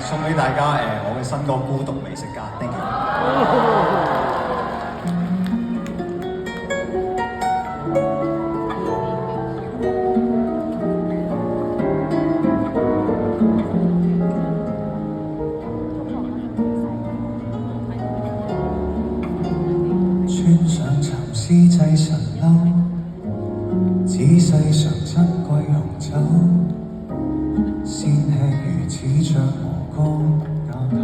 送俾大家我嘅新歌《孤獨美食家》，thank you。穿上蠶絲製神褸，仔細嘗珍貴紅酒，鮮吃如此像鵝肝鴨頭。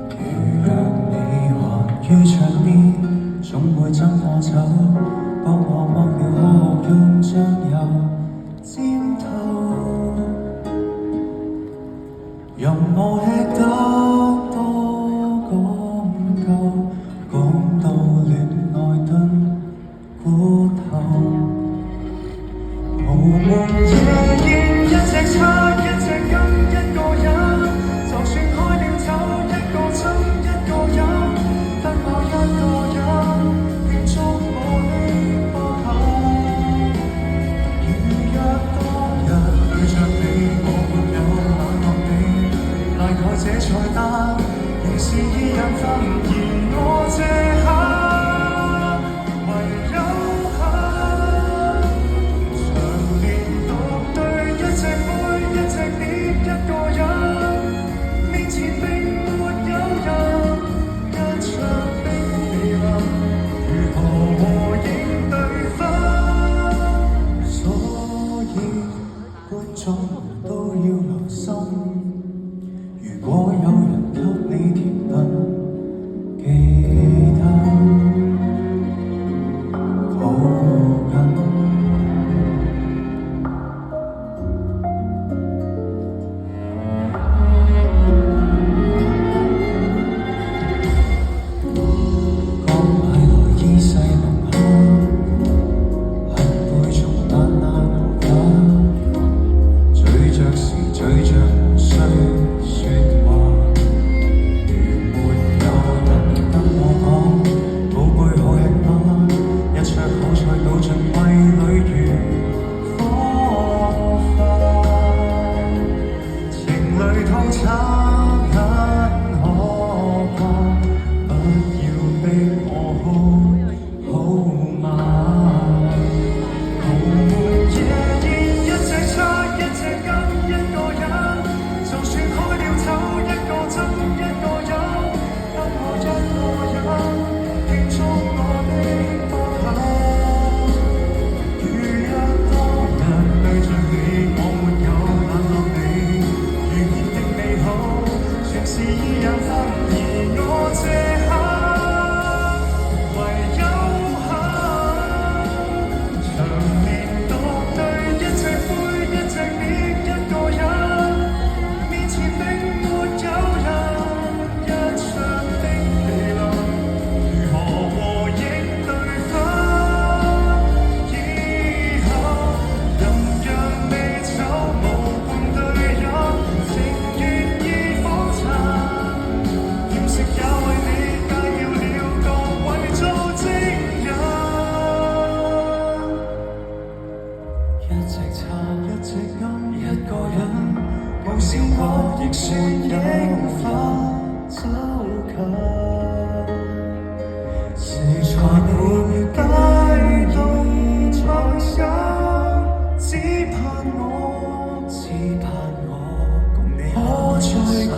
如若你還於桌邊，總會斟我酒，幫我剝了殼，用醬油沾透，容我吃得多講究。講到戀愛燉骨頭，無門夜宴一隻叉一隻羹一個人，就算開了酒一個斟一個飲，得我一個人慶祝我的不幸。如若當日對着你我沒有冷落你，大概這菜單仍是意人分而我這刻唯有恨，長年獨對一隻杯一隻碟一個人，面前並沒有人，一場的離別如何和應對分？所以觀眾都要留心，如果有人給你甜品，記得抱緊。剛買來衣勢濃厚，喝杯從晚那牛扒，咀嚼時咀嚼無需説話。倒進胃裏如火花，情侶套餐很可怕，不要逼我好嗎？無門夜宴一隻叉一隻羹一個人，就算開了酒一個斟一個飲，得我一個人慶祝我的不幸。對着你，我沒有冷落你，如熱的美好，全是意人分，而我這刻唯有恨，長年獨對一隻杯一隻碟一個人，面前並沒有人，一場的離論，如何和應對分？一隻叉一隻羹一個人，無笑過亦算應分走近。時才沒街道創新，只盼我共你可再見。